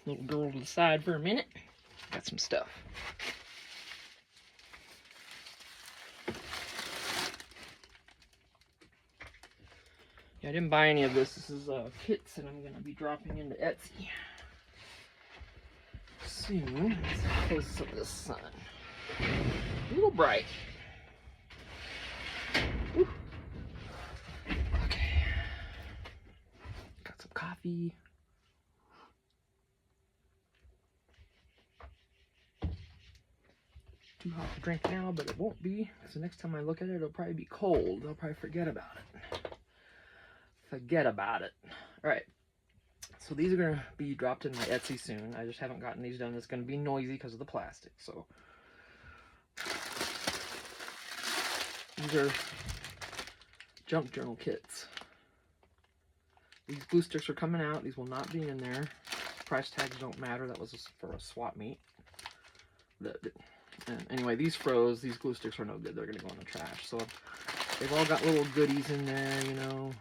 Little girl to the side for a minute. Got some stuff. Yeah, I didn't buy any of this. This is kits that I'm going to be dropping into Etsy soon. Let's close some of the sun. A little bright. Woo. Okay. Got some coffee. Too hot to drink now, but it won't be, because the next time I look at it, it'll probably be cold. I'll probably forget about it. Forget about it. Alright, so these are going to be dropped in my Etsy soon. I just haven't gotten these done. It's going to be noisy because of the plastic, so. These are junk journal kits. These glue sticks are coming out. These will not be in there. Price tags don't matter. That was for a swap meet. And anyway, these froze. These glue sticks are no good. They're going to go in the trash. So they've all got little goodies in there, you know,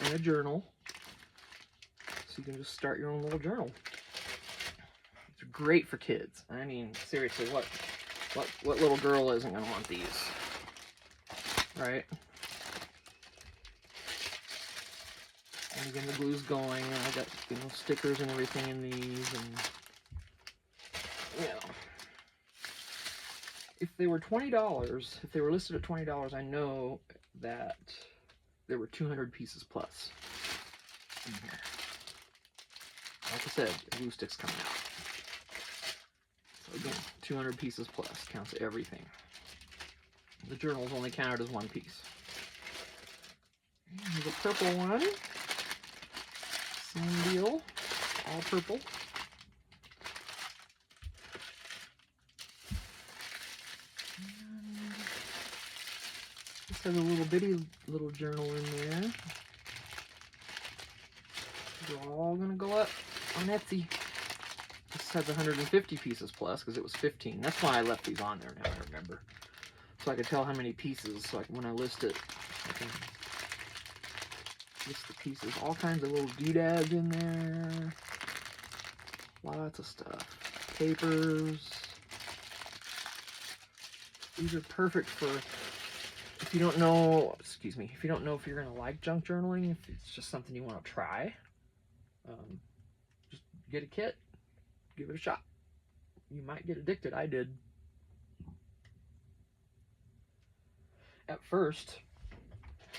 and a journal. So you can just start your own little journal. It's great for kids. I mean, seriously, what little girl isn't going to want these? Right? And again, the glue's going, and I got, you know, stickers and everything in these, and, you know. If they were $20, if they were listed at $20, I know that there were 200 pieces plus in here. Like I said, the glue stick's coming out. So again, 200 pieces plus, counts everything. The journal's only counted as one piece. Here's a purple one. Same deal, all purple. And this has a little bitty little journal in there. They're all gonna go up on Etsy. This has 150 pieces plus because it was 15. That's why I left these on there now, I remember. So I could tell how many pieces, so when I list it, I can list the pieces. All kinds of little doodads in there. Lots of stuff. Papers. These are perfect for, if you don't know, excuse me, if you don't know if you're going to like junk journaling, if it's just something you want to try, just get a kit, give it a shot. You might get addicted. I did. At first,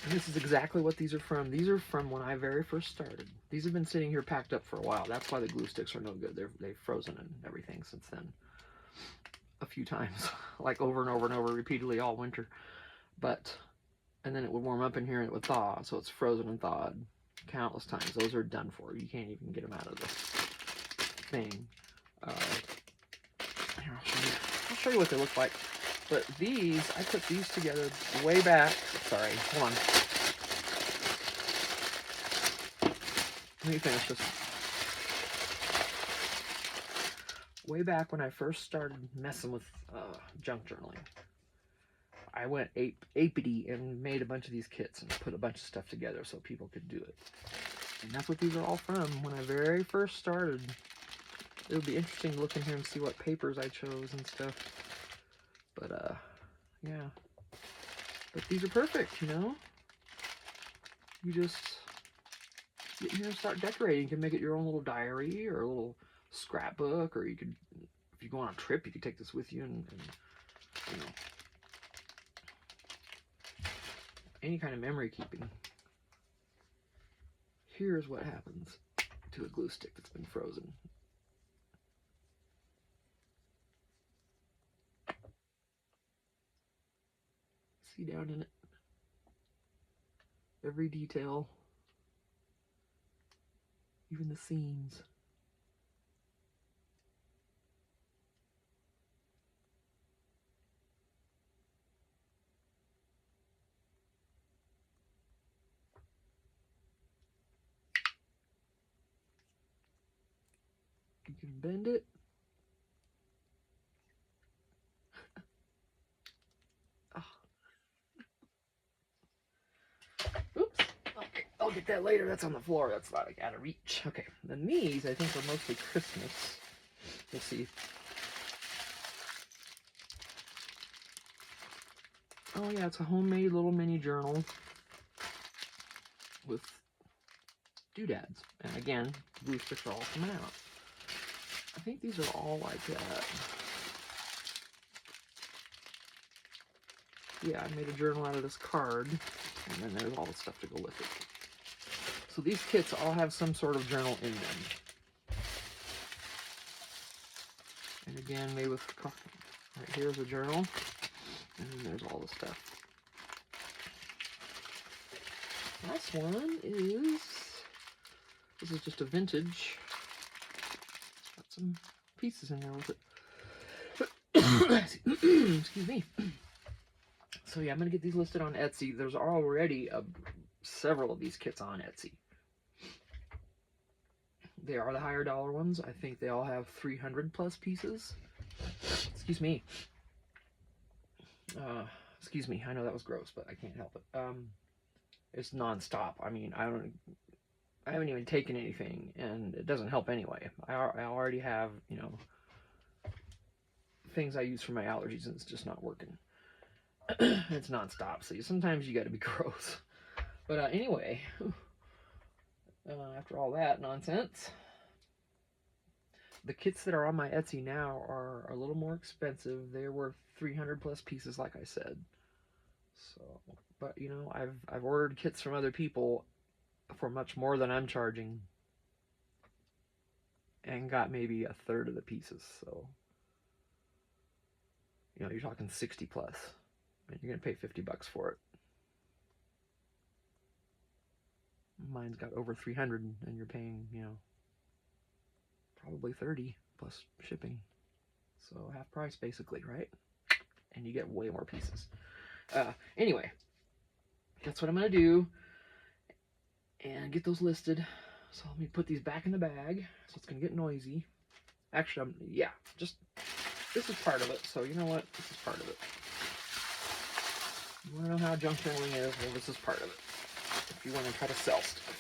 and this is exactly what these are from. These are from when I very first started. These have been sitting here packed up for a while. That's why the glue sticks are no good. They've frozen and everything since then. A few times, like over and over and over, repeatedly all winter. But, and then it would warm up in here and it would thaw, so it's frozen and thawed countless times. Those are done for. You can't even get them out of this thing. Here, I'll show you what they look like. But these, I put these together way back. Sorry, hold on. Let me finish this. Way back when I first started messing with junk journaling, I went apity and made a bunch of these kits and put a bunch of stuff together so people could do it. And that's what these are all from. When I very first started, it would be interesting to look in here and see what papers I chose and stuff. But, yeah. But these are perfect, you know? You just get in here and start decorating. You can make it your own little diary or a little scrapbook, or you could, if you go on a trip, you could take this with you and you know, any kind of memory keeping. Here's what happens to a glue stick that's been frozen. See down in it, every detail, even the seams. You can bend it. Oh. Oops. Okay, I'll get that later. That's on the floor. That's not like out of reach. Okay, then these I think are mostly Christmas. Let's see. Oh yeah, it's a homemade little mini journal with doodads. And again, glue sticks are all coming out. I think these are all like that. Yeah, I made a journal out of this card, and then there's all the stuff to go with it. So these kits all have some sort of journal in them. And again, made with coffee. Right here's a journal, and then there's all the stuff. Last one is, this is just a vintage. Got some pieces in there with it. Excuse me. So yeah, I'm going to get these listed on Etsy. There's already several of these kits on Etsy. They are the higher dollar ones. I think they all have 300 plus pieces. Excuse me. Excuse me. I know that was gross, but I can't help it. It's nonstop. I mean, I haven't even taken anything, and it doesn't help anyway. I already have, you know, things I use for my allergies, and it's just not working. It's nonstop, so sometimes you got to be gross. But anyway, after all that nonsense, the kits that are on my Etsy now are a little more expensive. They're worth 300 plus pieces, like I said. So, but you know, I've ordered kits from other people for much more than I'm charging, and got maybe a third of the pieces. So, you know, you're talking 60 plus. And you're gonna pay $50 for it. Mine's got over 300, and you're paying, you know, probably 30 plus shipping. So half price basically, right? And you get way more pieces. Anyway, that's what I'm gonna do, and get those listed. So let me put these back in the bag. So it's gonna get noisy. Actually, yeah, just this is part of it. So you know what? This is part of it. You want to know how junk journaling is? Well, this is part of it. If you want to try to sell stuff.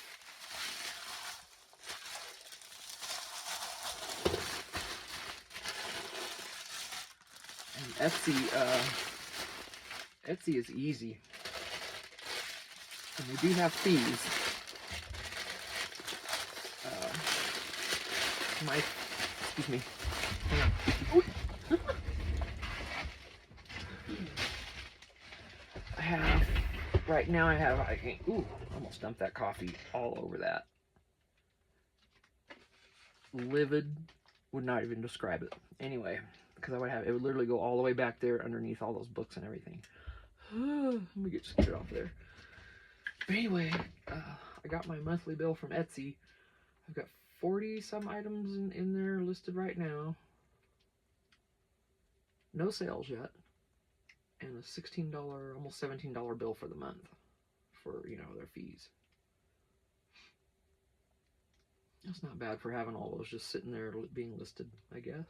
And Etsy is easy. And they do have fees. Excuse me. Hang on. Right now I almost dumped that coffee all over that. Livid, would not even describe it. Anyway, because it would literally go all the way back there underneath all those books and everything. Let me just get it off there. But anyway, I got my monthly bill from Etsy. I've got 40 some items in there listed right now. No sales yet. And a $16, almost $17 bill for the month for, you know, their fees. That's not bad for having all those just sitting there being listed, I guess.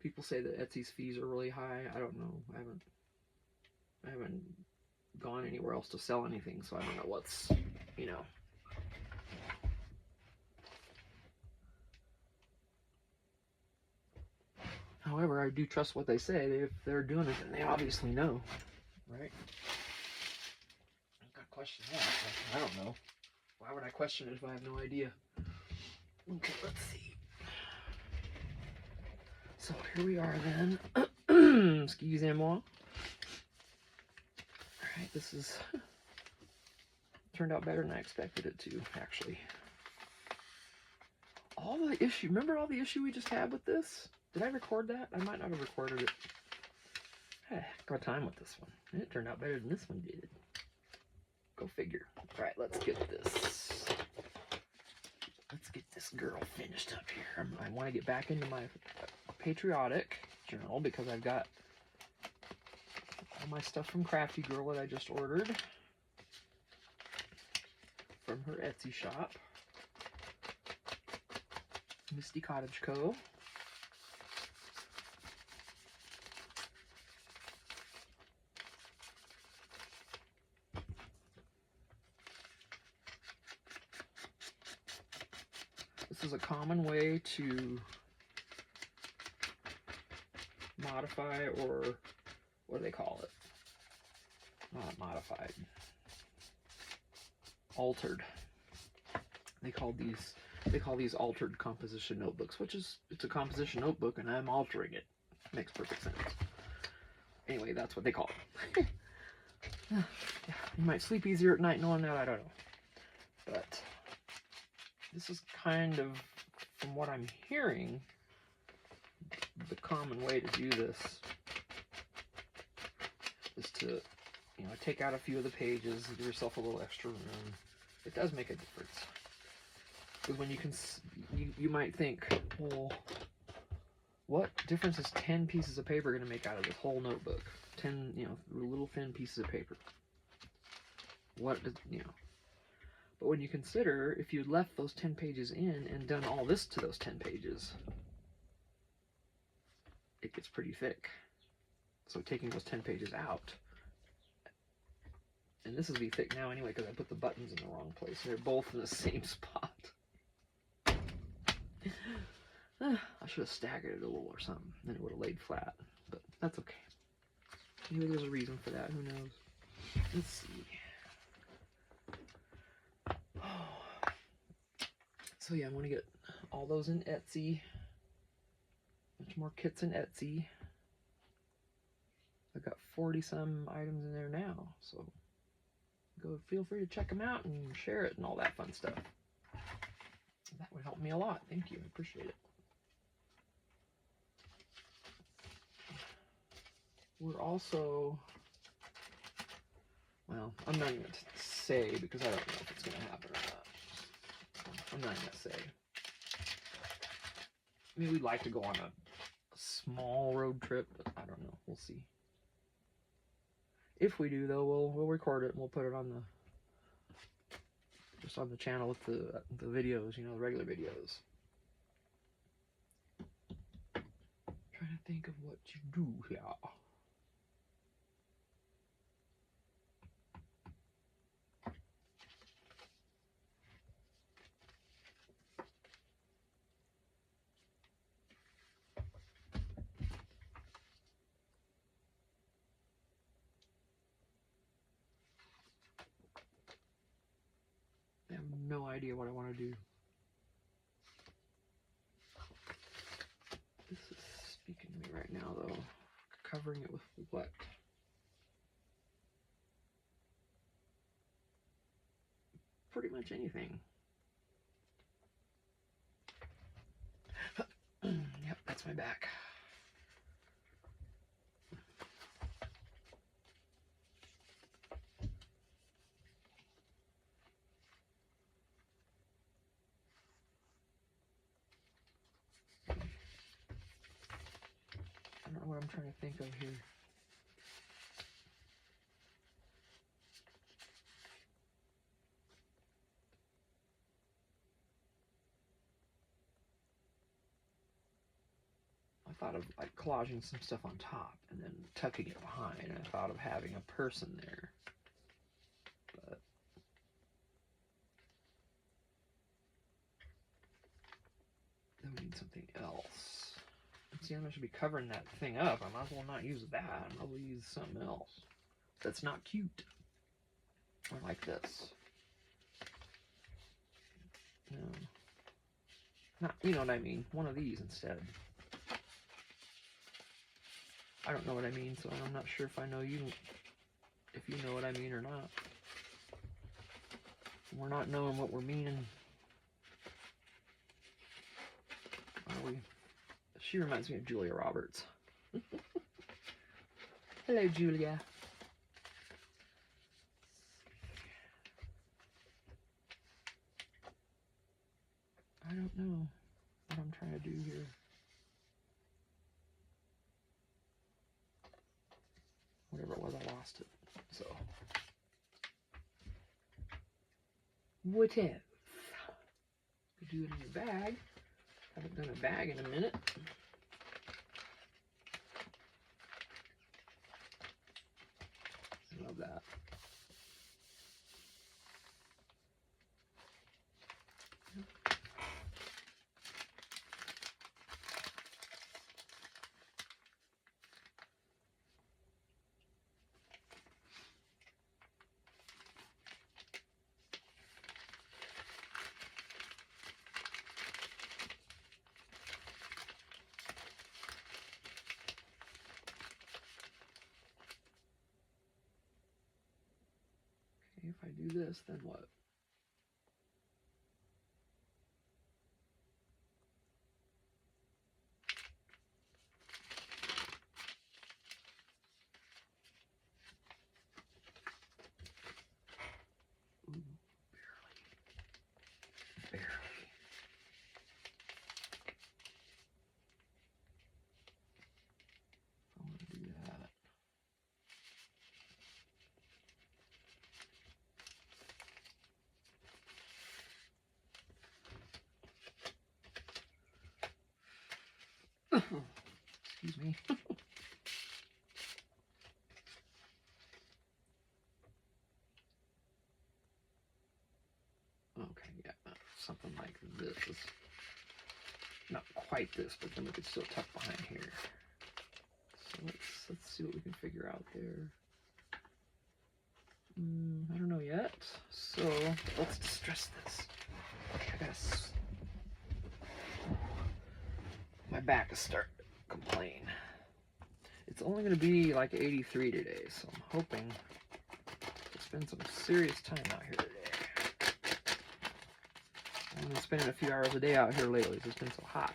People say that Etsy's fees are really high. I don't know. I haven't gone anywhere else to sell anything, so I don't know what's, you know. However, I do trust what they say. If they're doing it, then they obviously know, right? I'm gonna question that. I don't know. Why would I question it if I have no idea? Okay, let's see. So here we are then. Excusez-moi. Alright, this is turned out better than I expected it to, actually. Remember all the issue we just had with this? Did I record that? I might not have recorded it. I had a heck of a time with this one. And it turned out better than this one did. Go figure. Alright, let's get this girl finished up here. I want to get back into my patriotic journal because I've got all my stuff from Crafty Girl that I just ordered from her Etsy shop. Misty Cottage Co. This is a common way to modify, or what do they call it? Not modified. Altered. They call these altered composition notebooks, which is, it's a composition notebook and I'm altering it. Makes perfect sense. Anyway, that's what they call it. Yeah, you might sleep easier at night knowing that, I don't know. But this is kind of, from what I'm hearing, the common way to do this is to, you know, take out a few of the pages, give yourself a little extra room. It does make a difference. Because when you can, you might think, well, what difference is 10 pieces of paper going to make out of this whole notebook? 10, you know, little thin pieces of paper. What does, you know? But when you consider, if you left those 10 pages in and done all this to those 10 pages, it gets pretty thick. So taking those 10 pages out, and this will be thick now anyway because I put the buttons in the wrong place. They're both in the same spot. I should have staggered it a little or something, then it would have laid flat, but that's okay. Maybe there's a reason for that, who knows. Let's see. So yeah, I want to get all those in Etsy. Much more kits in Etsy. I've got 40 some items in there now, so go, feel free to check them out and share it and all that fun stuff. That would help me a lot. Thank you, I appreciate it. We're also, well, I'm not even going to say because I don't know if it's going to happen or not. I'm not going to say. I mean, we'd like to go on a small road trip, but I don't know. We'll see. If we do, though, we'll record it and we'll put it on the, just on the channel with the videos, you know, the regular videos. Trying to think of what you do here. I have no idea what I want to do. This is speaking to me right now, though. Covering it with what? Pretty much anything. Yep, that's my back. I don't know what I'm trying to think of here. I thought of like collaging some stuff on top and then tucking it behind. I thought of having a person there. But then we need something else. See, I'm going to be covering that thing up. I might as well not use that. I might as well use something else that's not cute. Or like this. No. Not, you know what I mean. One of these instead. I don't know what I mean, so I'm not sure if I know you, if you know what I mean or not. We're not knowing what we're meaning. Are we? She reminds me of Julia Roberts. Hello, Julia. I don't know what I'm trying to do here. Whatever it was, I lost it. So, what if? You do it in your bag. Haven't done a bag in a minute. I love that. do this, then what? Ooh, barely. I want to do that. Excuse me. Okay, yeah, something like this. Is not quite this, but then we could still tuck behind here. So let's see what we can figure out there. I don't know yet. So let's distress this. Okay, I gotta. My back is starting to complain. It's only going to be like 83 today, so I'm hoping to spend some serious time out here today. I've been spending a few hours a day out here lately. It's just been so hot.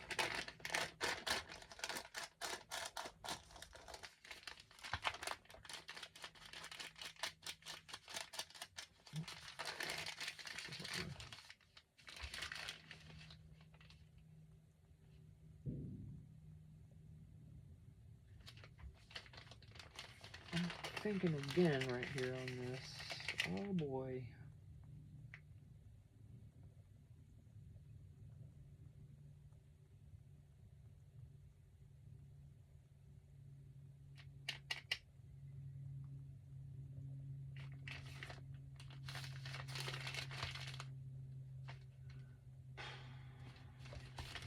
I'm thinking again right here on this. Oh boy.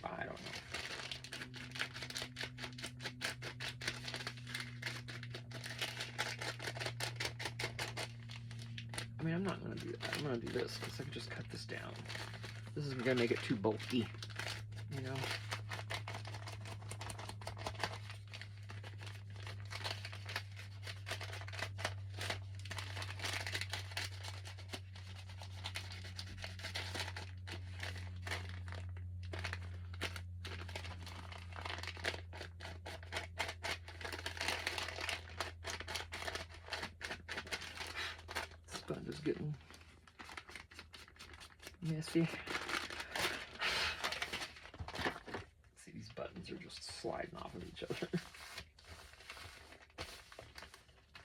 I don't know. I mean, I'm not going to do that. I'm going to do this because I can just cut this down. This isn't going to make it too bulky, you know? Sponge is getting messy. See, these buttons are just sliding off of each other.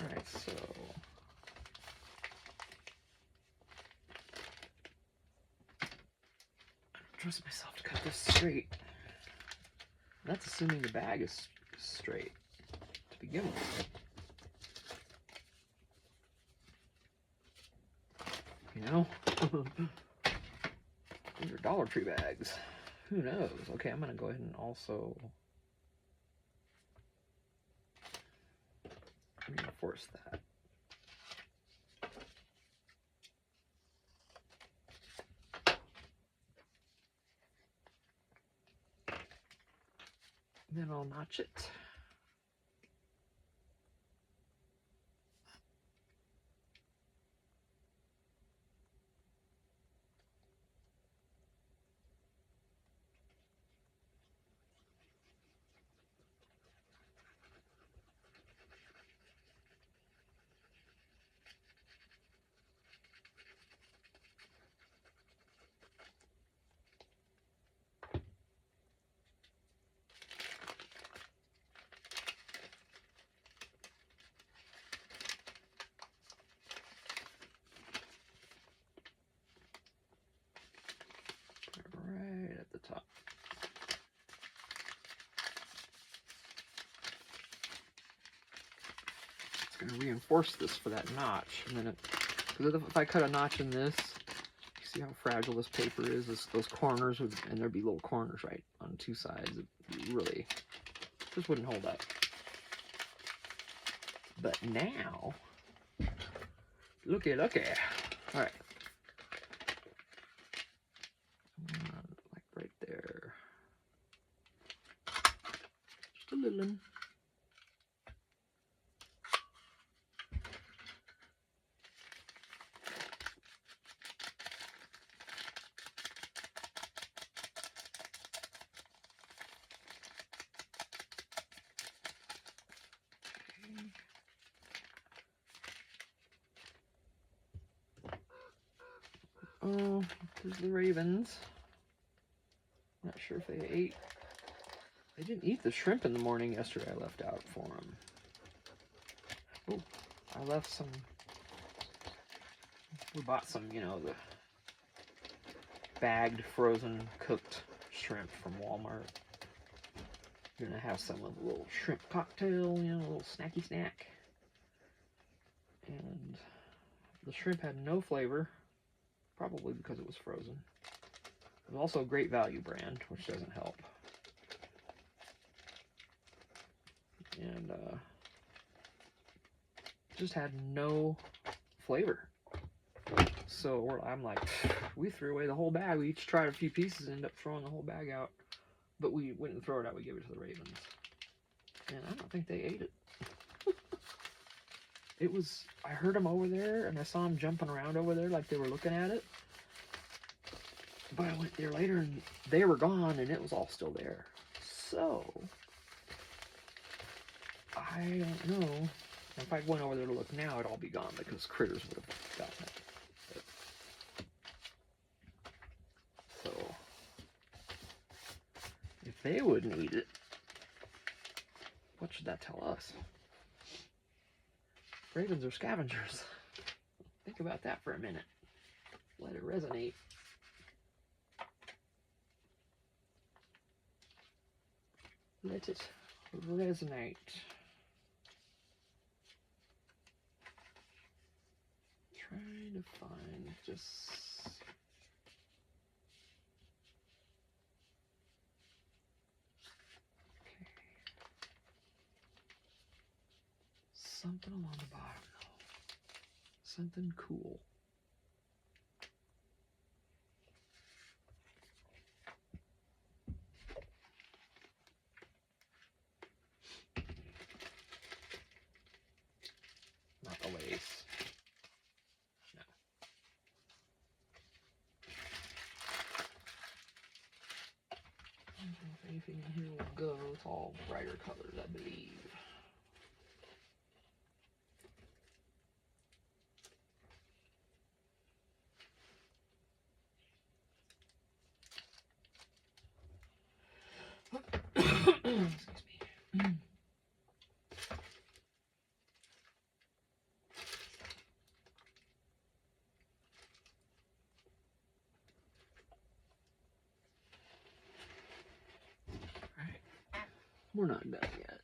Alright, so I don't trust myself to cut this straight. That's assuming the bag is straight to begin with. You know? These are Dollar Tree bags. Who knows? Okay, I'm gonna go ahead and also reinforce that. Then I'll notch it. Right at the top. It's going to reinforce this for that notch, and then because if I cut a notch in this, you see how fragile this paper is. Those corners would, and there'd be little corners right on two sides. It really just wouldn't hold up. But now, looky. All right. Like right there. Just a little one. Oh, there's the ravens. Not sure if they ate. They didn't eat the shrimp in the morning yesterday. I left out for them. Oh, I left some. We bought some, you know, the bagged, frozen, cooked shrimp from Walmart. We're gonna have some of a little shrimp cocktail, you know, a little snacky snack. And the shrimp had no flavor, probably because it was frozen. It was also a Great Value brand, which doesn't help. And just had no flavor. So I'm like, we threw away the whole bag. We each tried a few pieces and ended up throwing the whole bag out. But we wouldn't throw it out. We gave it to the ravens. And I don't think they ate it. It was, I heard them over there, and I saw them jumping around over there like they were looking at it. But I went there later, and they were gone, and it was all still there. So, I don't know. If I went over there to look now, it'd all be gone because critters would have gotten it. So, if they wouldn't eat it, what should that tell us? Ravens are scavengers. Think about that for a minute. Let it resonate. Let it resonate. Trying to find just... Okay. Something along the bottom though. Something cool. Not the lace. No. I don't know if anything in here will go. It's all brighter colors, I believe. Excuse me. Alright. We're not done yet.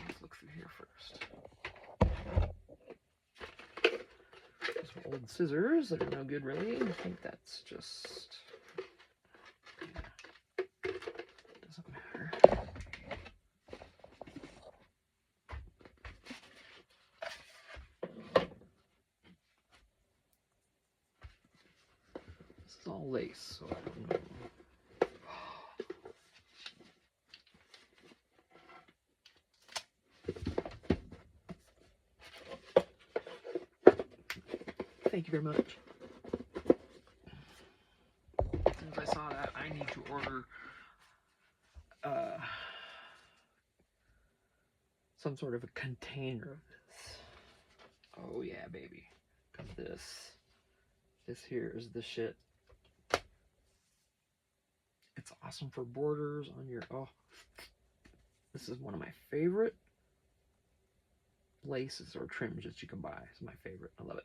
Let's look through here first. Some old scissors that are no good really. I think that's just... doesn't matter. This is all lace, so I don't know. Thank you very much. As soon as I saw that, I need to order some sort of a container of this. Oh yeah, baby. Because this here is the shit. It's awesome for borders on your, oh. This is one of my favorite laces or trims that you can buy. It's my favorite. I love it.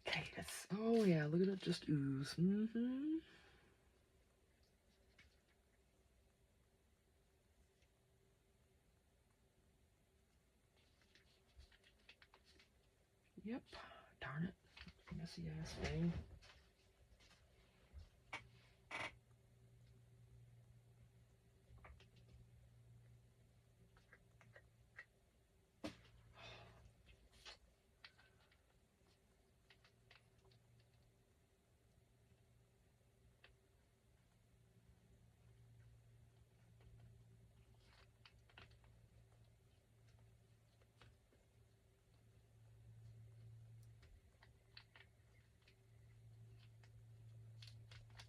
Okay, that's, oh yeah, look at it just ooze. Mm-hmm. Yep. Darn it. Messy ass thing.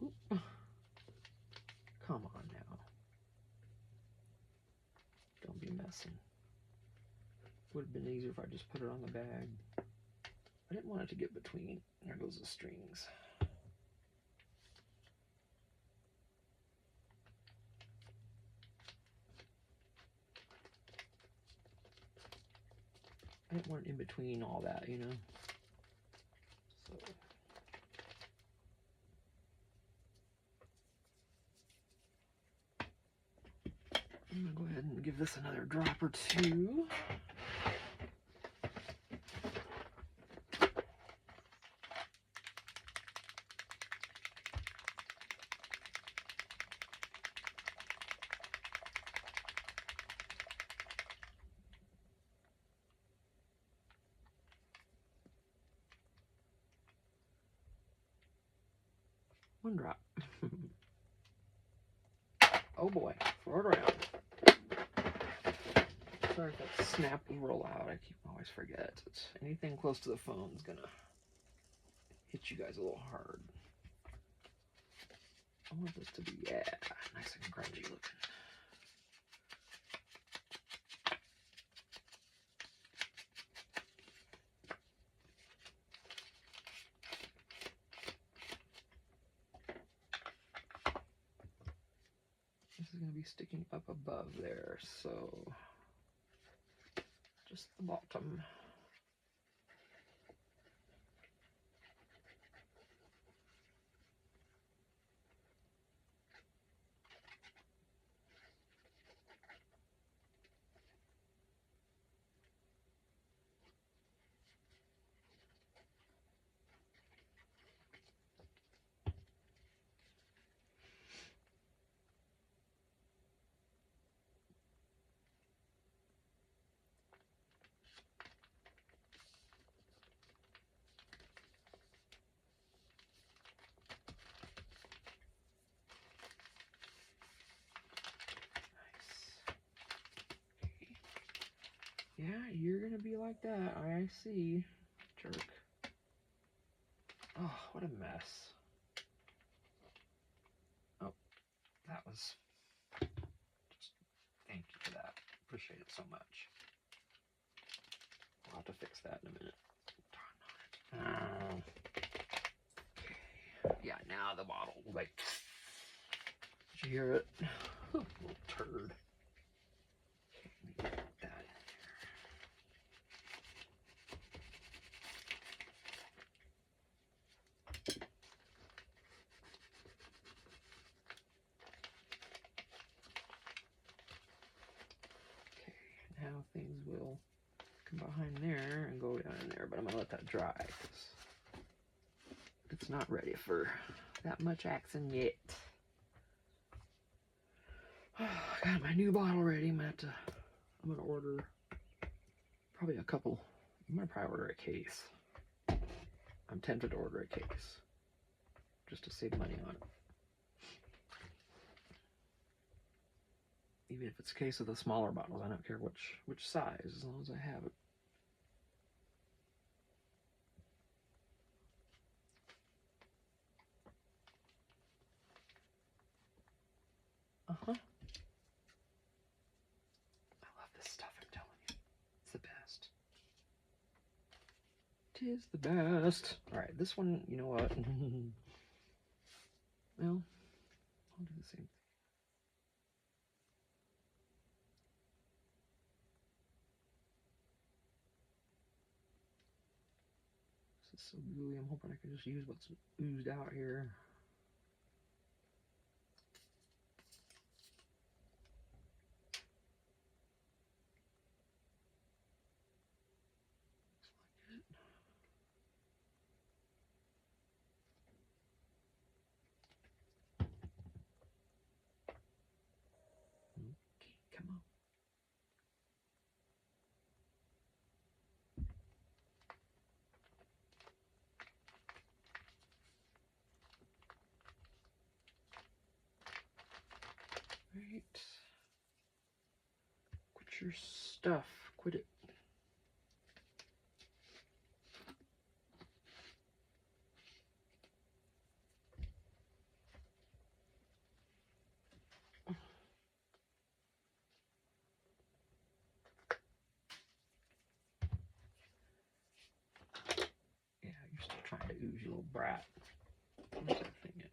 Oop. Come on now. Don't be messing. Would have been easier if I just put it on the bag. I didn't want it to get between. There goes the strings. I didn't want it in between all that, you know. So I'm gonna go ahead and give this another drop or two. One drop. Oh boy, throw it around. Sorry if that snap will roll out. I always forget. Anything close to the phone is gonna hit you guys a little hard. I want this to be, yeah, nice and grungy looking. This is going to be sticking up above there, so just the bottom. Yeah, you're gonna be like that. I see. Jerk. Oh, what a mess. Oh, that was just, thank you for that. Appreciate it so much. I'll have to fix that in a minute. Okay. Yeah, now the bottle, like, did you hear it? Little turd. Okay, let me get that in. Now things will come behind there and go down in there, but I'm gonna let that dry because it's not ready for that much accent yet. Oh, I got my new bottle ready. I'm gonna order probably a couple. I'm gonna probably order a case. I'm tempted to order a case just to save money on it. Even if it's a case of the smaller bottles, I don't care which size, as long as I have it. Uh-huh. I love this stuff, I'm telling you. It's the best. 'Tis the best. Alright, this one, you know what? Well, I'll do the same thing. This is so gooey, I'm hoping I can just use what's oozed out here. Okay, come on. Right. Quit your stuff. Quit it. brat. Where's that thing at?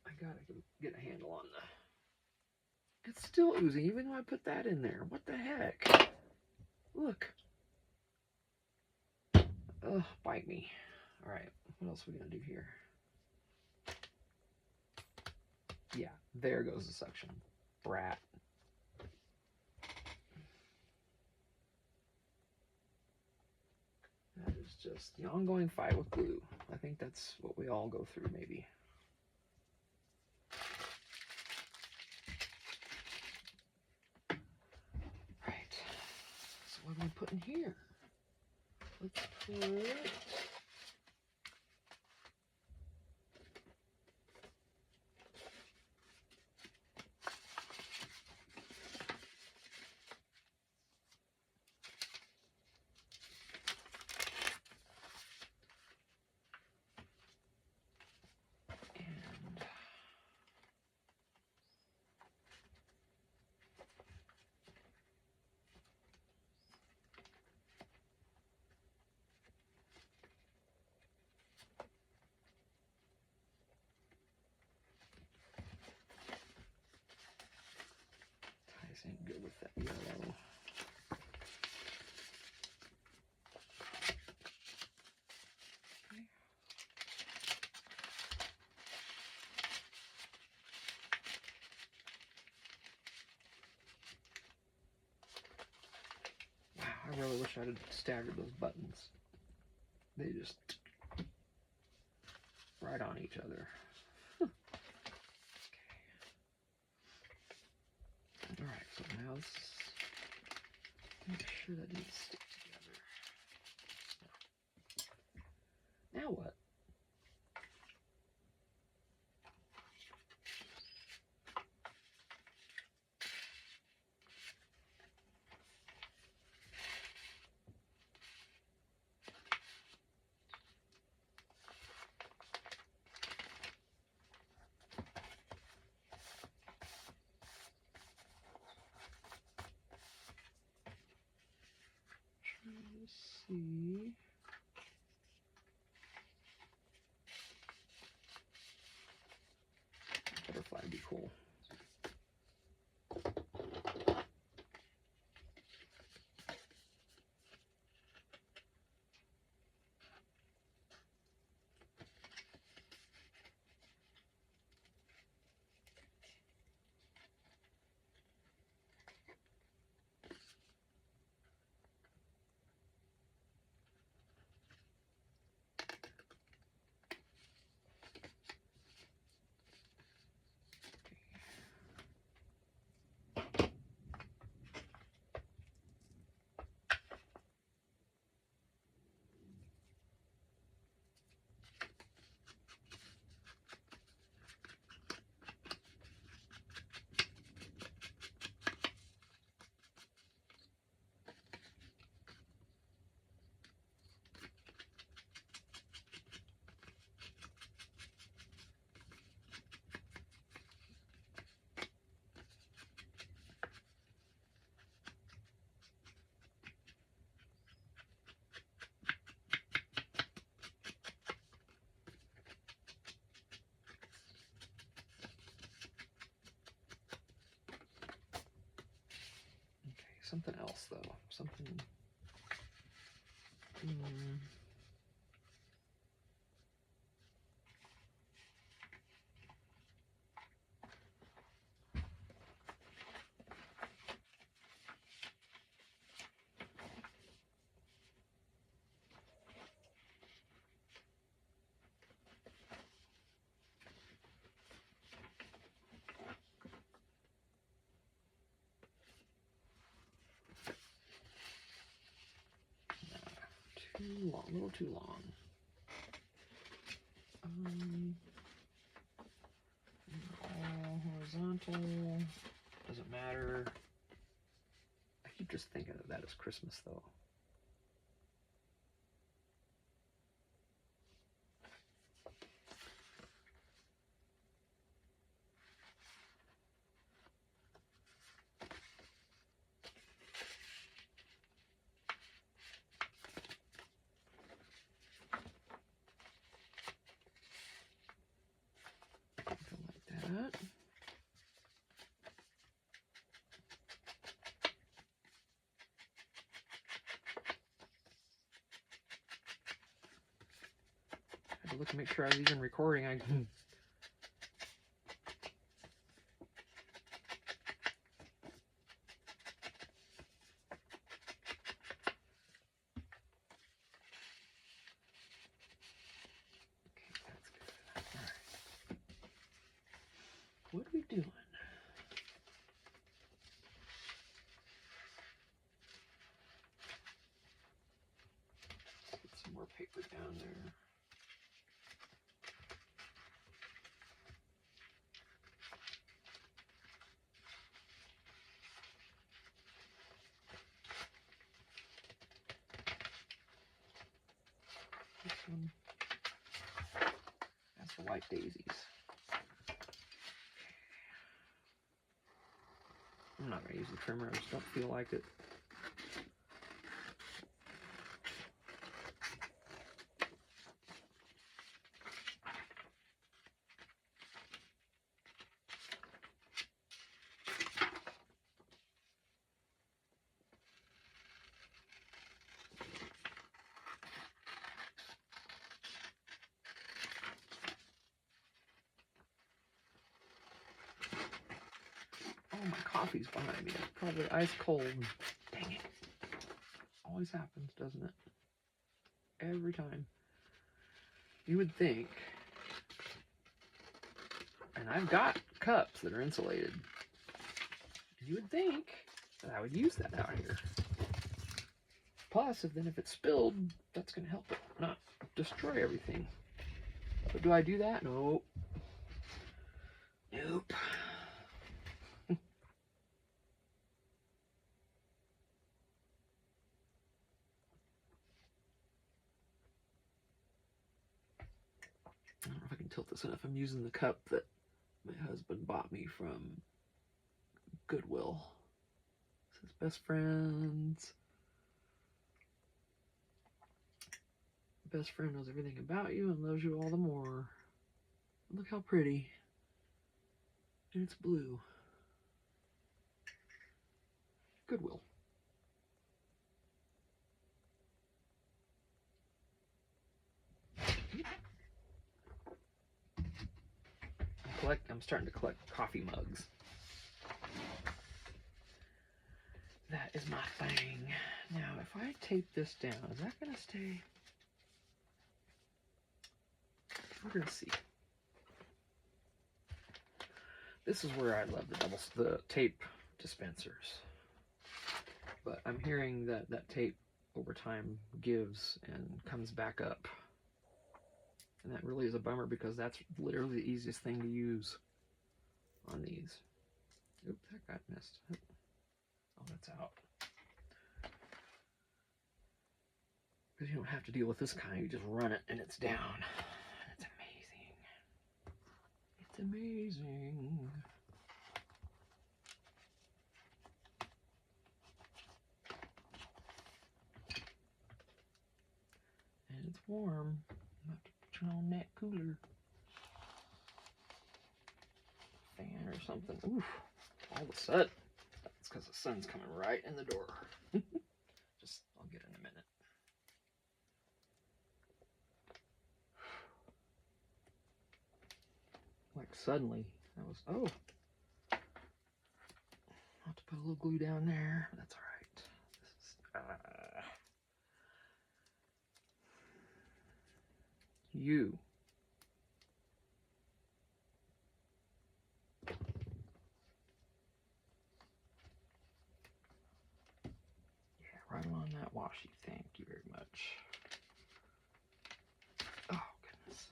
I gotta get a handle on the... It's still oozing, even though I put that in there. What the heck? Look. Ugh, bite me. Alright, what else are we gonna do here? Yeah, there goes the suction. Brat. That is just the ongoing fight with glue. I think that's what we all go through, maybe. Right. So what do we put in here? Let's put... Ain't good with that yellow. Okay. Wow, I really wish I had staggered those buttons. They just right on each other. Okay. Alright, so now this is... Make sure that didn't stick together. Now what? Let's see. Butterfly would be cool. Something else, though. Something... Too long, a little too long. All horizontal, doesn't matter. I keep just thinking of that as Christmas, though. look and make sure I was even recording. What are we doing? Put some more paper down there. This one. That's the white daisies. I'm not going to use the trimmer, I just don't feel like it. Oh, my coffee's behind me. It's probably ice cold. Dang it. Always happens, doesn't it? Every time. You would think, and I've got cups that are insulated, you would think that I would use that out here. Plus, if it's spilled, that's going to help it not destroy everything. But do I do that? Nope. Nope. I don't know if I can tilt this enough. I'm using the cup that my husband bought me from Goodwill. It says best friends. Best friend knows everything about you and loves you all the more. Look how pretty. And it's blue. Goodwill. I'm starting to collect coffee mugs. That is my thing. Now, if I tape this down, is that going to stay? We're going to see. This is where I love the tape dispensers. But I'm hearing that tape over time gives and comes back up. And that really is a bummer because that's literally the easiest thing to use on these. Oops, that got messed up. Oh, that's out. Because you don't have to deal with this kind. You just run it and it's down. It's amazing. It's amazing. And it's warm. I'm have to turn on that cooler. Fan or something. Oof. All of a sudden. It's because the sun's coming right in the door. I'll get in a minute. Like suddenly, I was, oh. I'll have to put a little glue down there. That's all right. This is, you. Right along that washi. Thank you very much. Oh, goodness.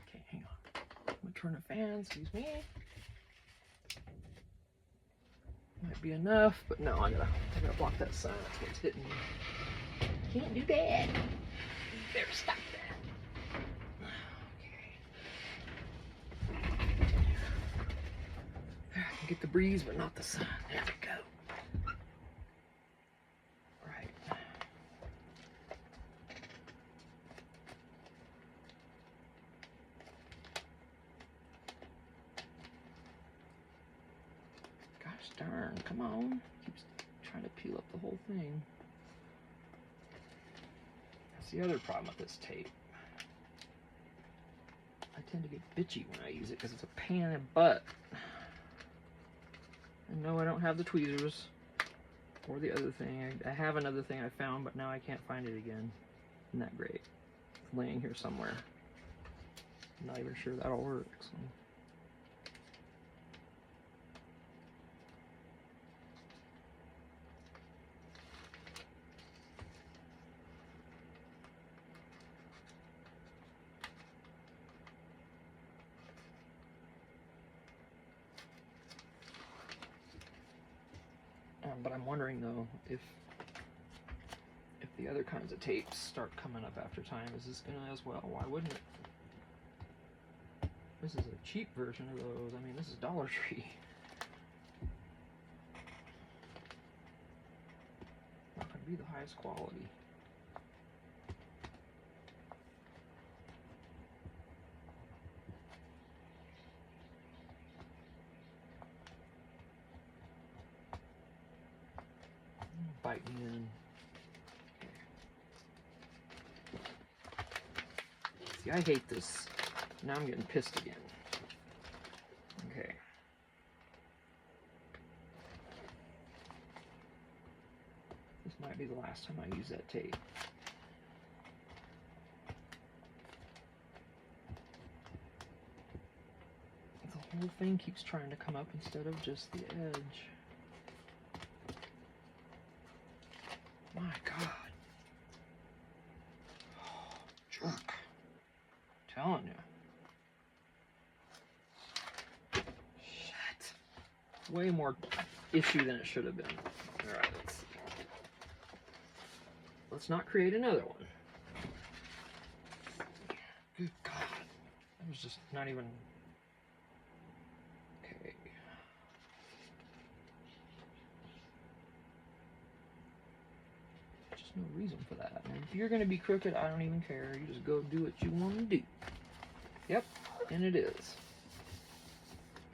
Okay, hang on. I'm going to turn the fan, excuse me. Might be enough, but no, I gotta block that sun. That's what's hitting me. Can't do that. Better stop that. Okay. I can get the breeze, but not the sun. There we go. Right. Darn, come on. Keeps trying to peel up the whole thing. That's the other problem with this tape. I tend to get bitchy when I use it because it's a pain in the butt. And no, I don't have the tweezers or the other thing. I have another thing I found, but now I can't find it again. Isn't that great? It's laying here somewhere. I'm not even sure that'll work. So. But I'm wondering though, if the other kinds of tapes start coming up after time, is this gonna as well? Why wouldn't it? This is a cheap version of those. I mean, this is Dollar Tree. Not gonna be the highest quality. Bite me in. See, I hate this. Now I'm getting pissed again. Okay. This might be the last time I use that tape. The whole thing keeps trying to come up instead of just the edge. My God. Oh, jerk. I'm telling you. Shit. Way more issue than it should have been. Alright, let's not create another one. Good God. That was just not even... Okay. No reason for that. And if you're going to be crooked, I don't even care. You just go do what you want to do. Yep, and it is.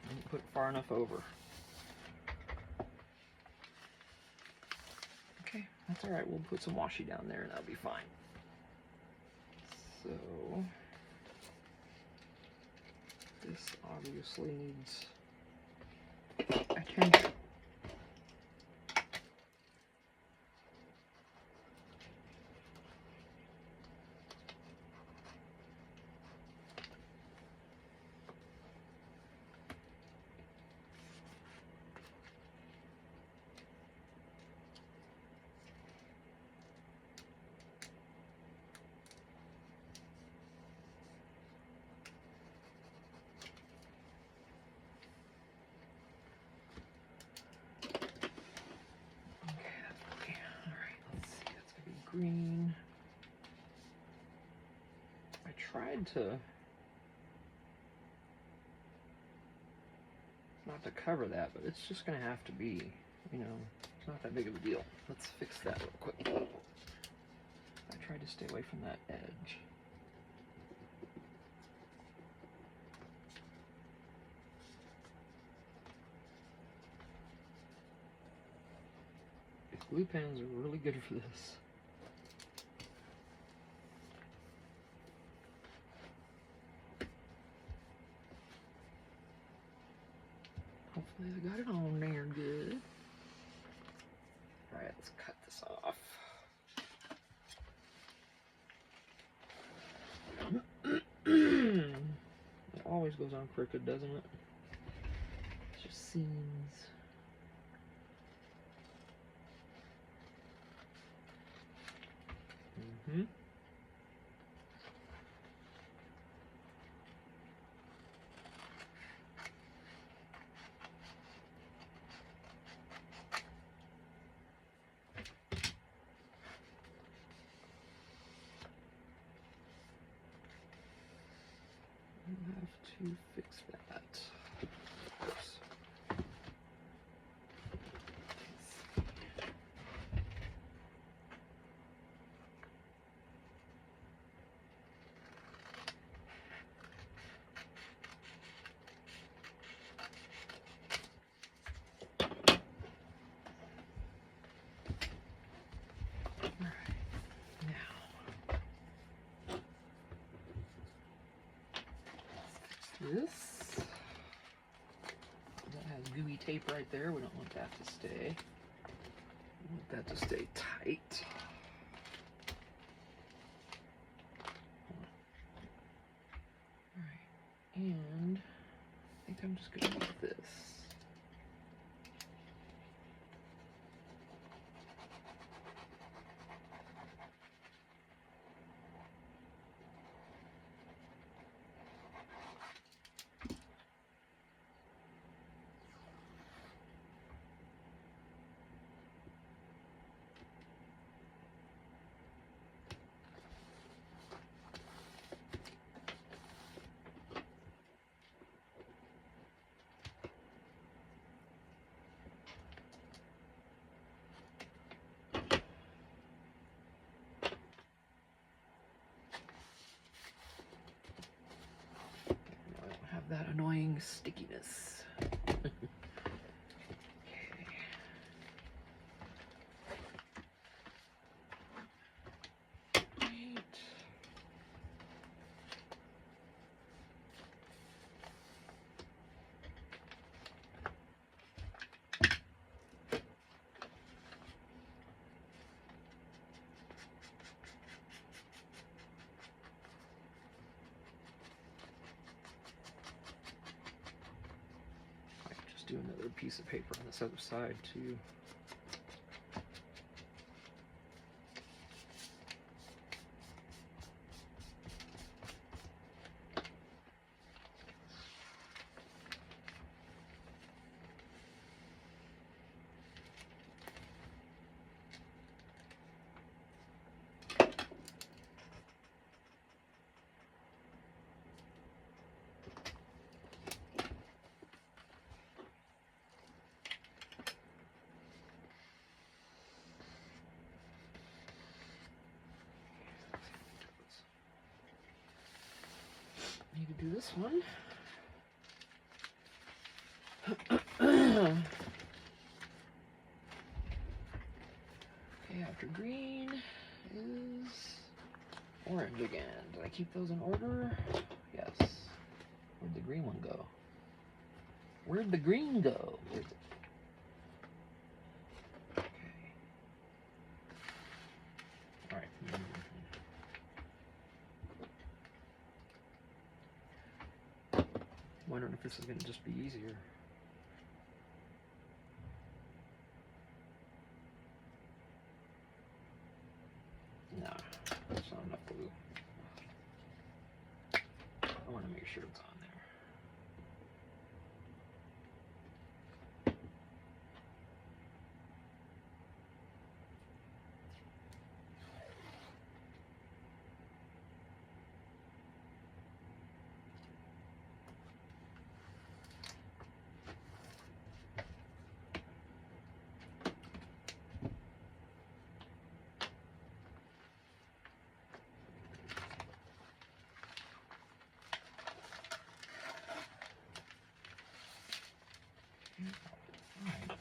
Didn't put it far enough over. Okay, that's alright. We'll put some washi down there and that'll be fine. So, this obviously needs attention. Green. I tried to not to cover that, but it's just gonna have to be, you know, it's not that big of a deal. Let's fix that real quick. I tried to stay away from that edge. Glue pens are really good for this. Hopefully I got it on there good. Alright, let's cut this off. It always goes on crooked, doesn't it? It just seems. Mm-hmm. I'll have to fix that. Oops. this. That has gooey tape right there. We don't want that to stay. We want that to stay tight. Alright, and I think I'm just going to use this. That annoying stickiness. Okay. Right. Do another piece of paper on this other side too. Need to do this one. Okay, after green is orange again. Did I keep those in order? Yes. Where'd the green one go? Where'd the green go? Where's it? Okay. All right. Wondering if this is going to just be easier. Nah, that's not enough glue. I want to make sure it's on there.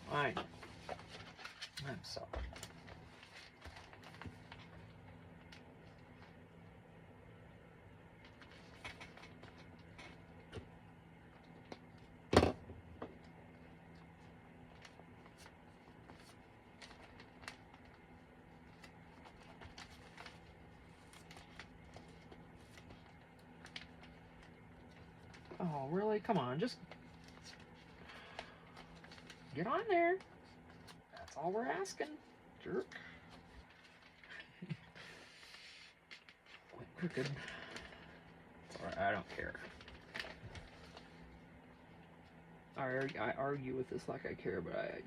Fine. I'm sorry. Oh, really? Come on, just get on there. That's all we're asking, jerk. Went crooked. Alright, I don't care. I argue with this like I care, but I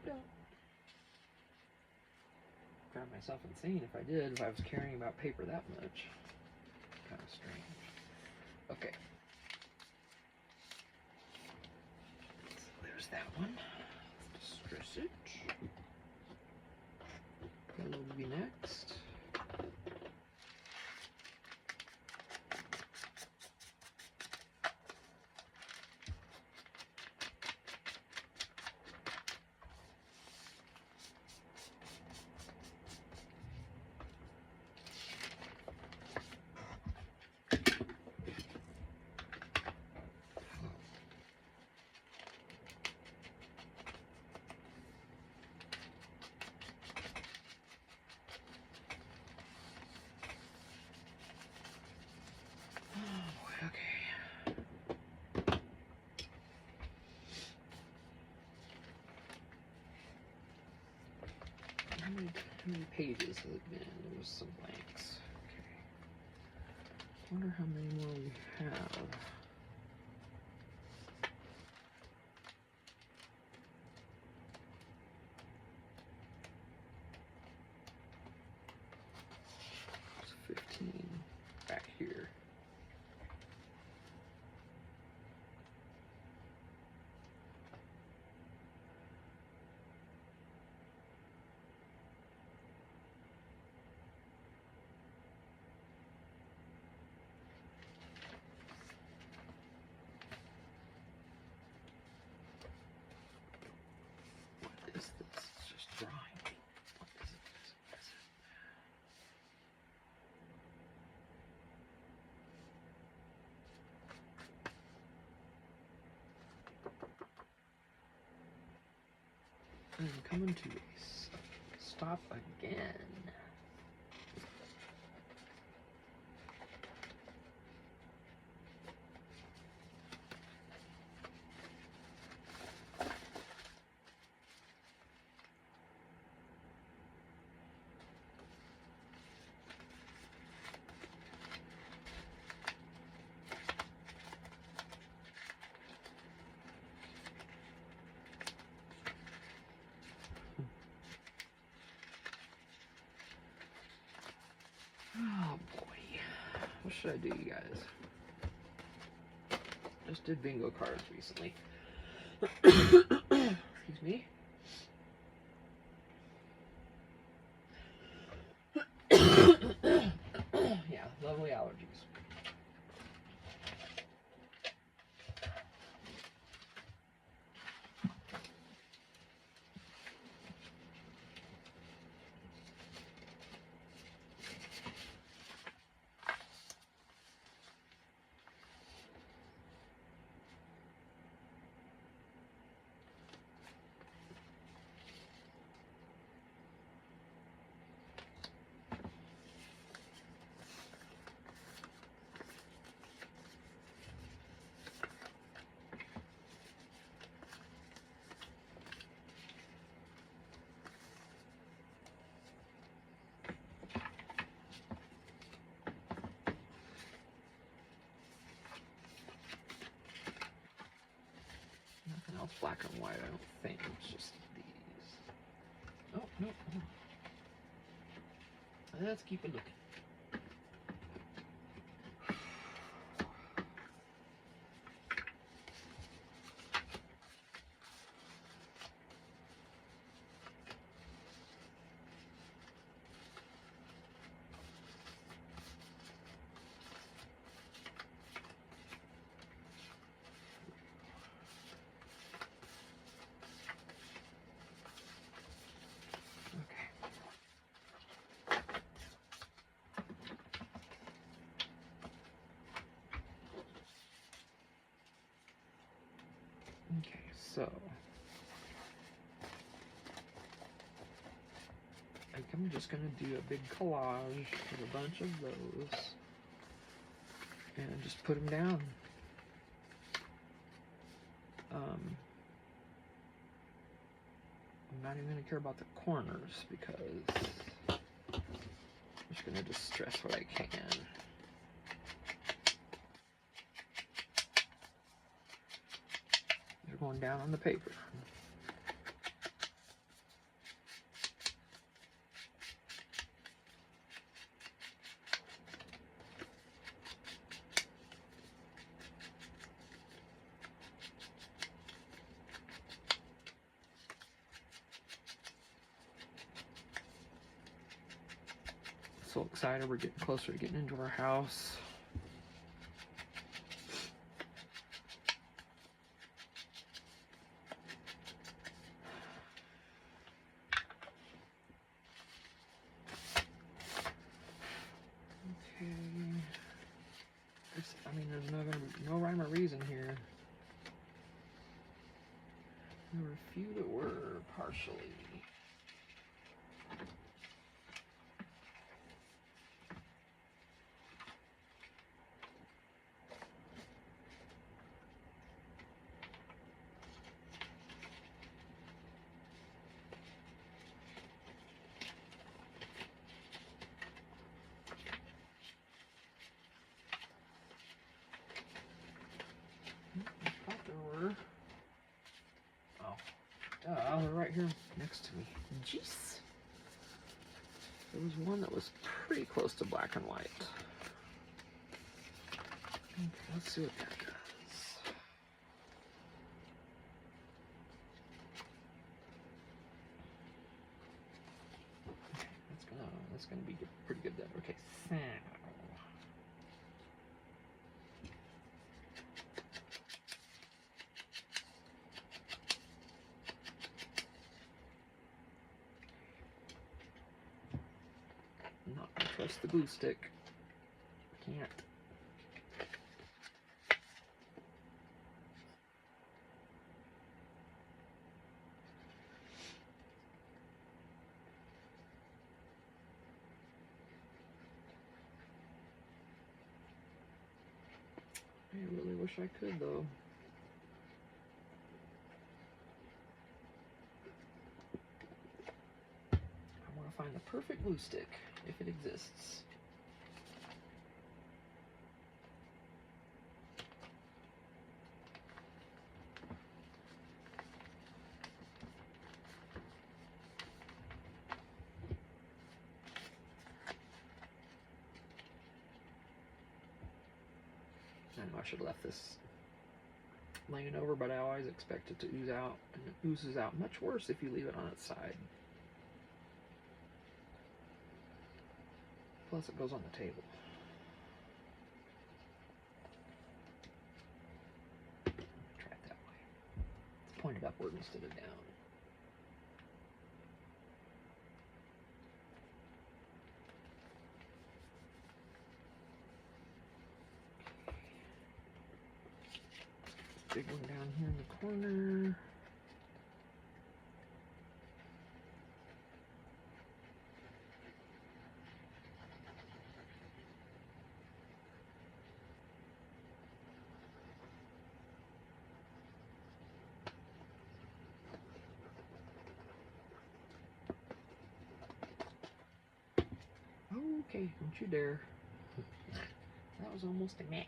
don't. Drive myself insane if I did, if I was caring about paper that much. Kind of strange. Okay. So there's that one. Stress it. Yellow will be next. how many pages has it been? There's some blanks. Okay. Wonder how many more we have. There's 15 back here. What is this? It's just drawing. What is it? What is it? I'm coming to a stop again. Oh boy. What should I do, you guys? Just did bingo cards recently. Excuse me. Yeah, lovely allergies. Nothing else black and white, I don't think. It's just these. Oh, no. Let's keep a looking. Okay, so I think I'm just gonna do a big collage of a bunch of those and just put them down. I'm not even gonna care about the corners because I'm just gonna distress what I can. They're going down on the paper. So excited, we're getting closer to getting into our house. Okay. I mean, there's no rhyme or reason here. There were a few that were partially. They're right here next to me. Jeez. There was one that was pretty close to black and white. Okay, let's see what that does. Okay, that's gonna be pretty good then. Okay, so not gonna trust the glue stick. Can't. I really wish I could though. I want to find the perfect glue stick, if it exists. I know I should have left this laying over, but I always expect it to ooze out, and it oozes out much worse if you leave it on its side. Plus it goes on the table. Try it that way. It's pointed upward instead of down. Big one down here in the corner. Okay, don't you dare. That was almost a mess.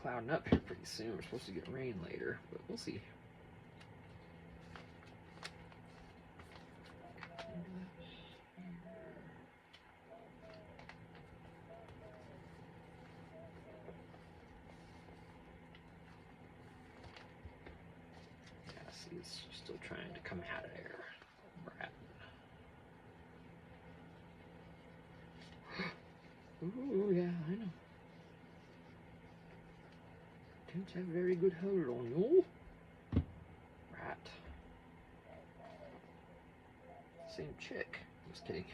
Clouding up here pretty soon. We're supposed to get rain later, but we'll see. Yeah, see, it's still trying to come out of there. Brat. Ooh, yeah, I know. Don't have very good hold on you. Rat. Same chick. Just kidding.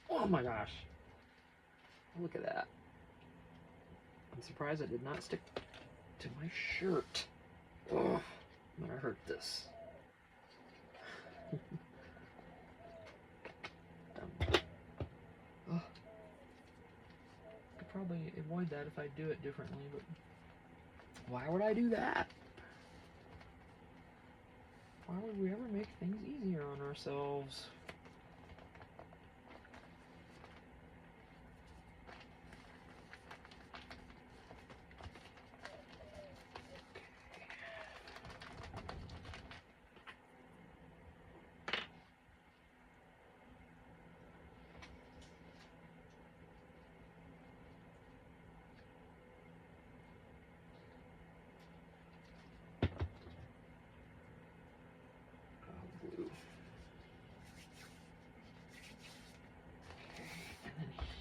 Oh my gosh. Look at that. I'm surprised it did not stick to my shirt. Oh, I'm gonna hurt this. Oh. Could probably avoid that if I do it differently, but why would I do that? Why would we ever make things easier on ourselves?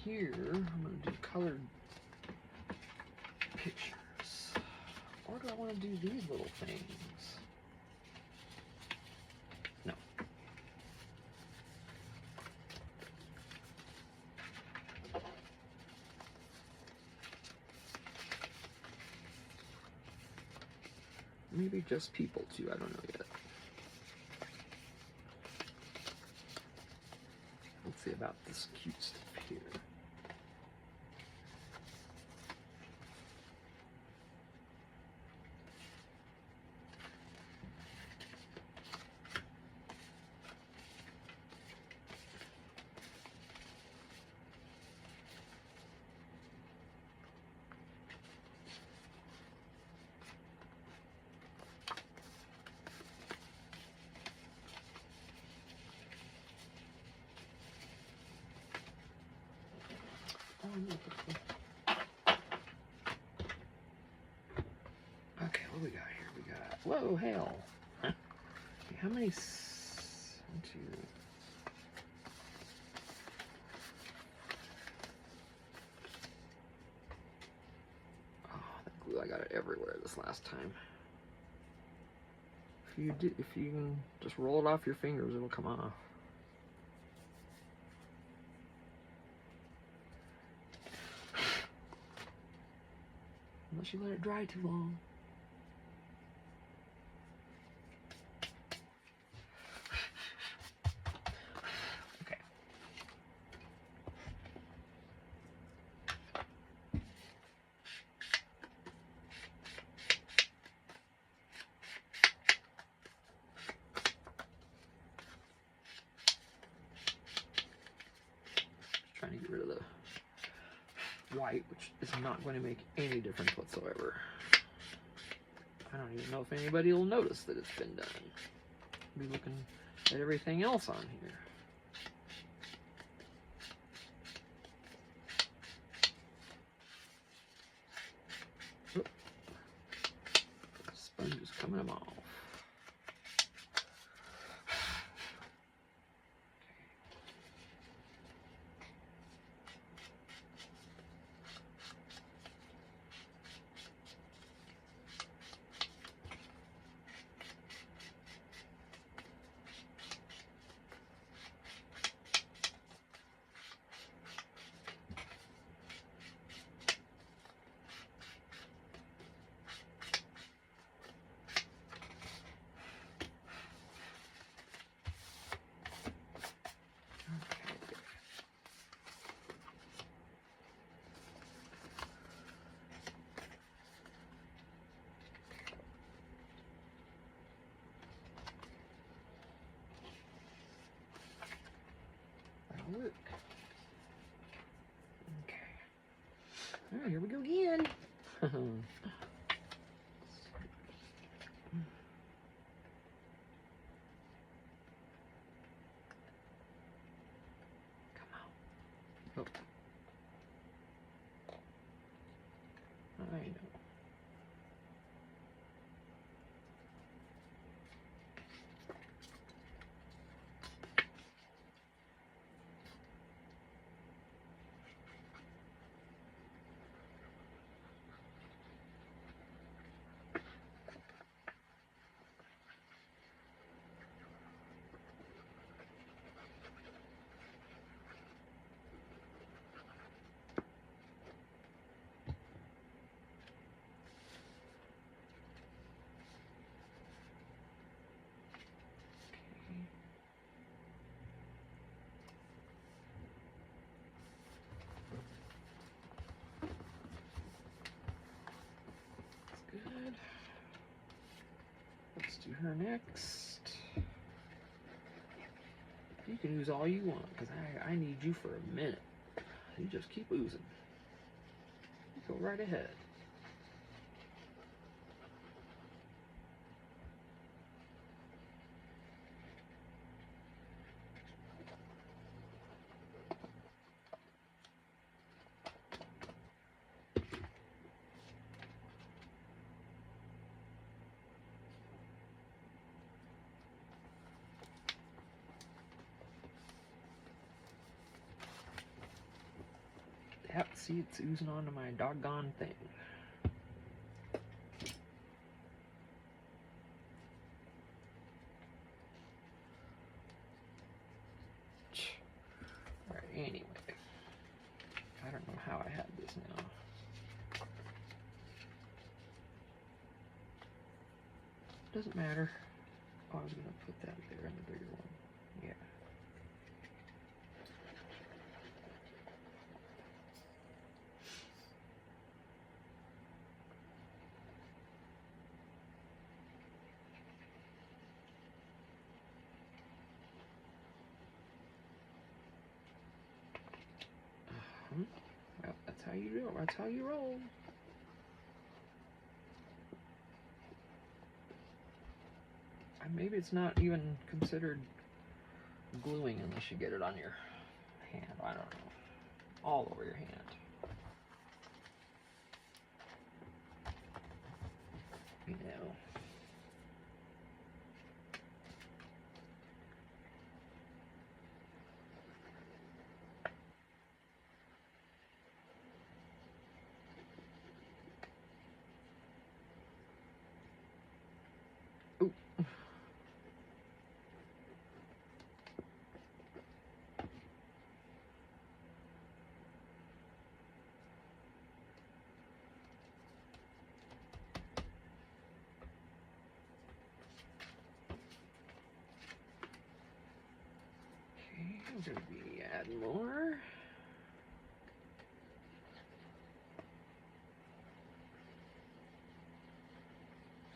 Here, I'm going to do colored pictures. Or do I want to do these little things? No. maybe just people too, I don't know yet. Let's see about this cute stuff here. Okay, what we got here? We got, whoa, hell. Huh? Okay, how many? 1, 2. Oh, that glue, I got it everywhere this last time. If you can just roll it off your fingers, it'll come off. Unless you let it dry too long. Okay. Just trying to get rid of the white, which is not going to make any difference whatsoever. I don't even know if anybody will notice that it's been done. I'll be looking at everything else on here. Oop. Sponge is coming off. Look. Okay. All right, here we go again. Come on. Oh. I know. Good. Let's do her next. You can use all you want, because I need you for a minute. You just keep oozing. Go right ahead. Yep, see, it's oozing onto my doggone thing. Alright, anyway. I don't know how I had this now. Doesn't matter. Oh, I was going to put that there in the bigger one. Yeah. Well, that's how you do it. That's how you roll. And maybe it's not even considered gluing unless you get it on your hand. I don't know. All over your hand. You know. Ooh. Okay, I'm gonna be adding more.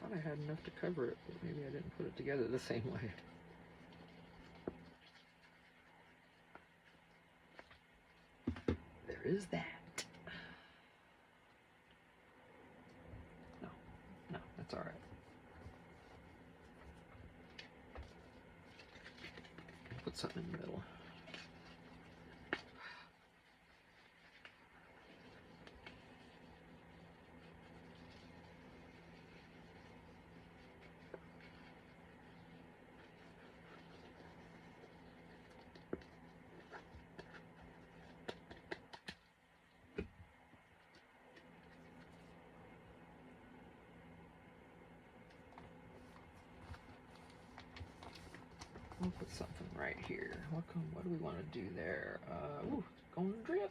Thought I had enough to cover it, but maybe I didn't put it together the same way. There is that. No, that's all right. Put something in the middle. I'll put something right here. What do we want to do there? Ooh, it's going to drip.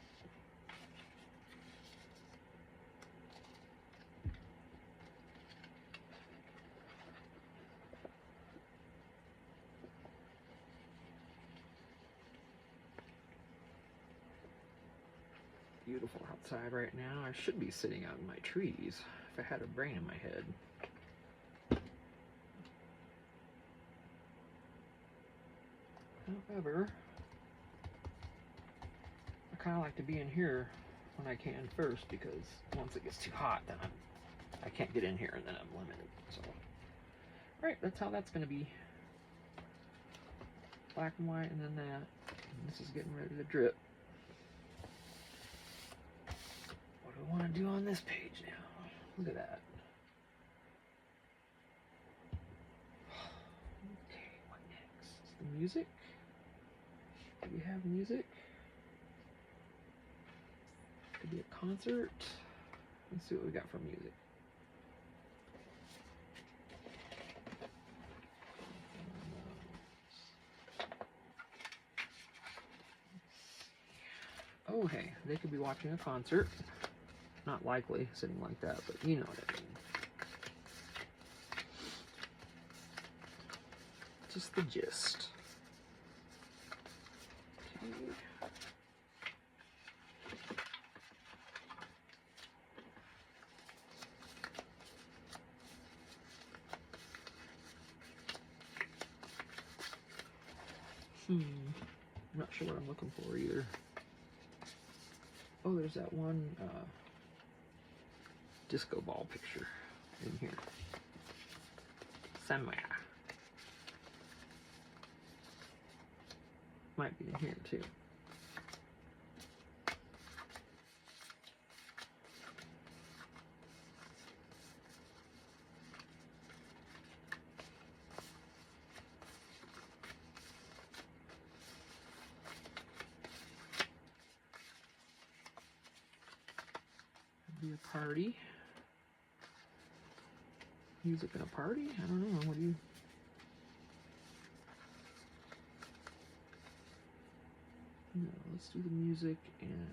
Beautiful outside right now. I should be sitting out in my trees if I had a brain in my head. However, I kind of like to be in here when I can first, because once it gets too hot, then I can't get in here, and then I'm limited. So, right, that's how that's going to be. Black and white, and then that. And this is getting ready to drip. What do I want to do on this page now? Look at that. Okay, what next? The music. Do we have music? Could be a concert. Let's see what we got for music. Oh, hey, they could be watching a concert. Not likely sitting like that, but you know what I mean. Just the gist. Okay. I'm not sure what I'm looking for either. Oh, there's that one disco ball picture in here. Somewhere. Might be in here too. Be a party. Music in a party? I don't know. What do you? No, let's do the music and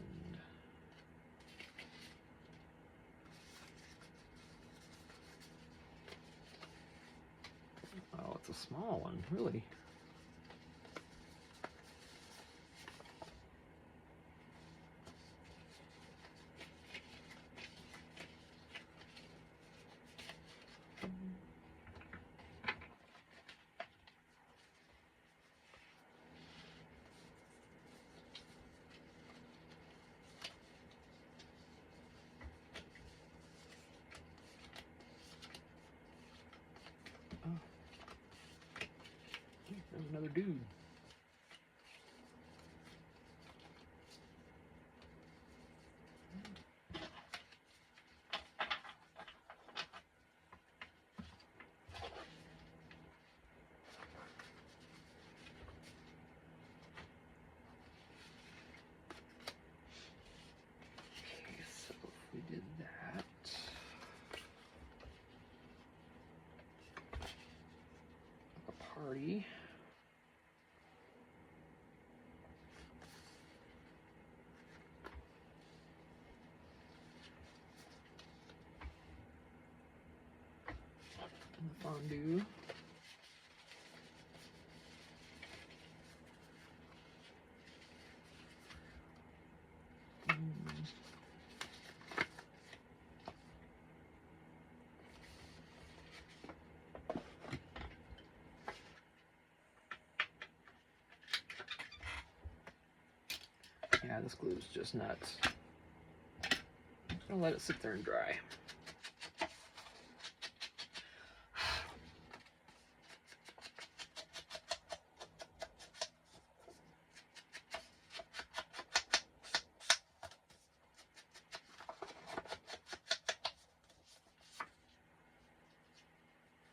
it's a small one, really. Oh, there's another dude. Okay, so if we did that, a party. And the fondue. Yeah, this glue is just nuts. I'm just gonna let it sit there and dry.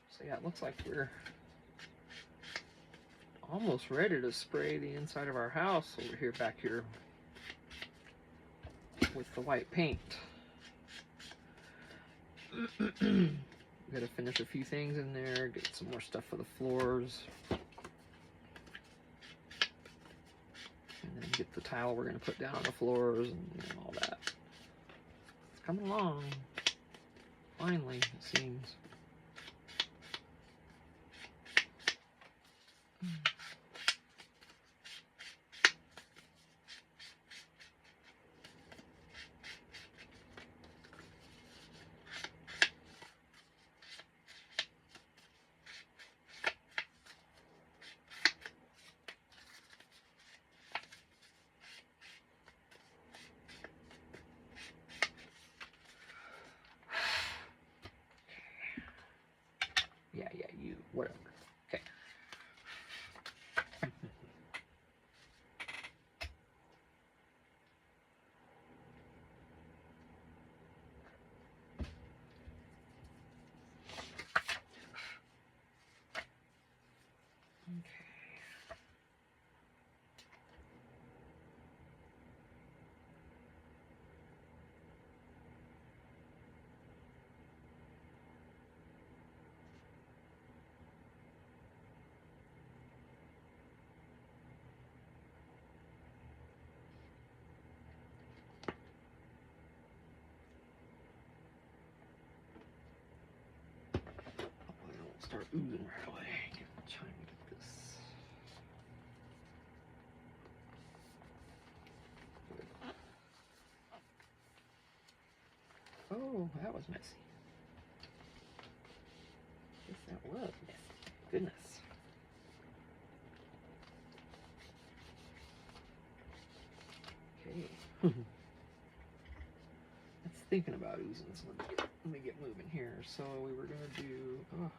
So yeah, it looks like we're almost ready to spray the inside of our house over here, back here, with the white paint. We gotta finish a few things in there, get some more stuff for the floors, and then get the tile we're gonna put down on the floors and all that. It's coming along, finally, it seems. Yeah, you, whatever. Okay. Okay. Hopefully it won't start oozing right away. Trying to get this. Oh, that was messy. Yes, that was messy. Goodness. Okay. That's thinking about oozing, so let me get moving here. So we were gonna do, oh.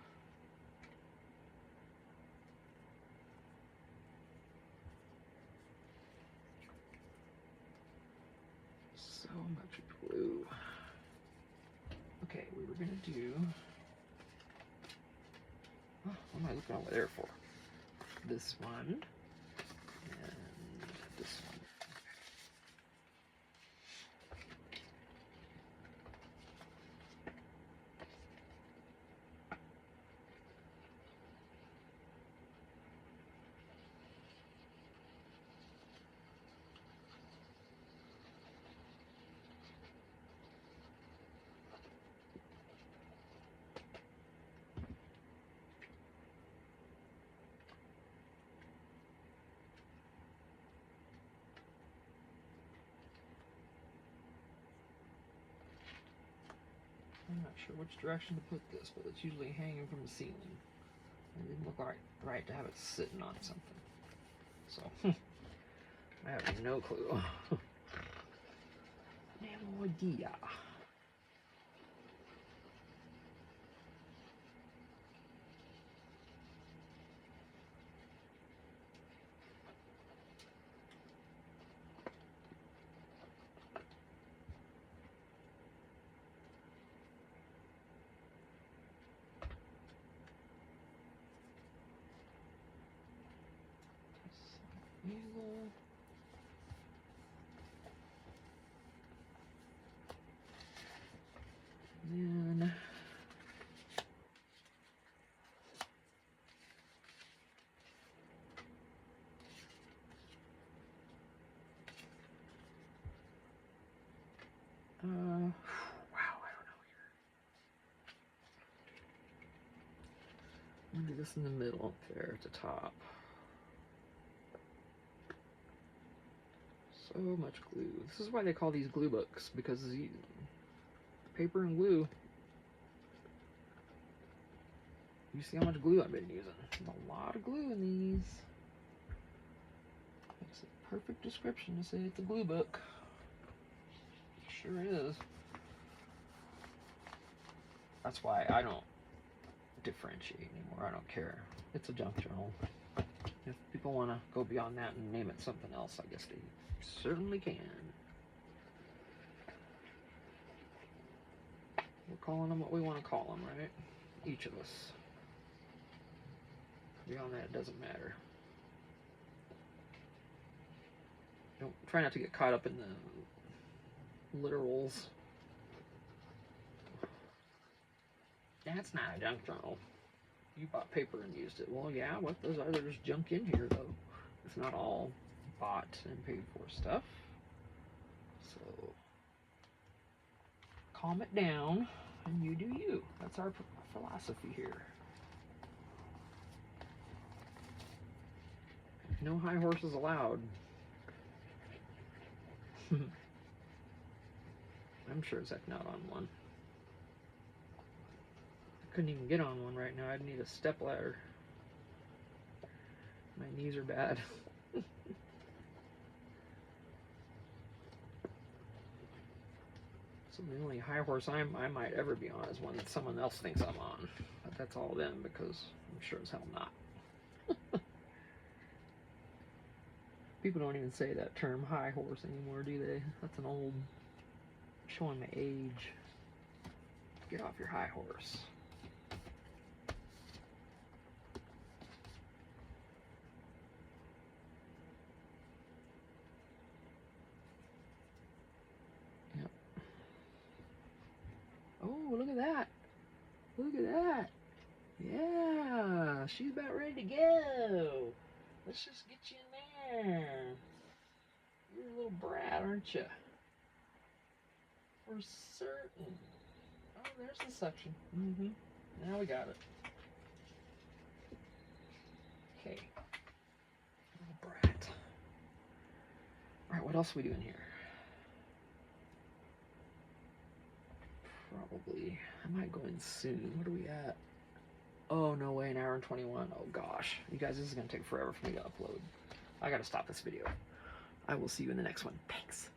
So much glue. Okay, we were gonna do, oh, what am I looking over there for? This one, and this one. I'm not sure which direction to put this, but it's usually hanging from the ceiling. It didn't look right to have it sitting on something. So, I have no clue. No idea. Angle. Then wow, I don't know here. I'm gonna do this in the middle up there at the top. So much glue. This is why they call these glue books, because paper and glue. You see how much glue I've been using. There's a lot of glue in these. It's a perfect description to say it's a glue book. It sure is. That's why I don't differentiate anymore. I don't care. It's a junk journal. If people want to go beyond that and name it something else, I guess they certainly can. We're calling them what we want to call them, right? Each of us. Beyond that, it doesn't matter. Don't try not to get caught up in the literals. That's not a junk journal. You bought paper and used it. Well, yeah, what there's junk in here though. It's not all bought and paid for stuff. So calm it down and you do you. That's our philosophy here. No high horses allowed. I'm sure as heck not on one. I couldn't even get on one right now. I'd need a step ladder. My knees are bad. So the only high horse I might ever be on is one that someone else thinks I'm on. But that's all them, because I'm sure as hell not. People don't even say that term high horse anymore, do they? That's an old, showing my age. Get off your high horse. Yep. Oh, look at that. Look at that. Yeah, she's about ready to go. Let's just get you in there. You're a little brat, aren't you? For certain. Oh, there's the suction. Now we got it. Okay. Little brat. Alright, what else are we doing here? Probably. I might go in soon. What are we at? Oh, no way, an hour and 21. Oh, gosh. You guys, this is going to take forever for me to upload. I got to stop this video. I will see you in the next one. Thanks.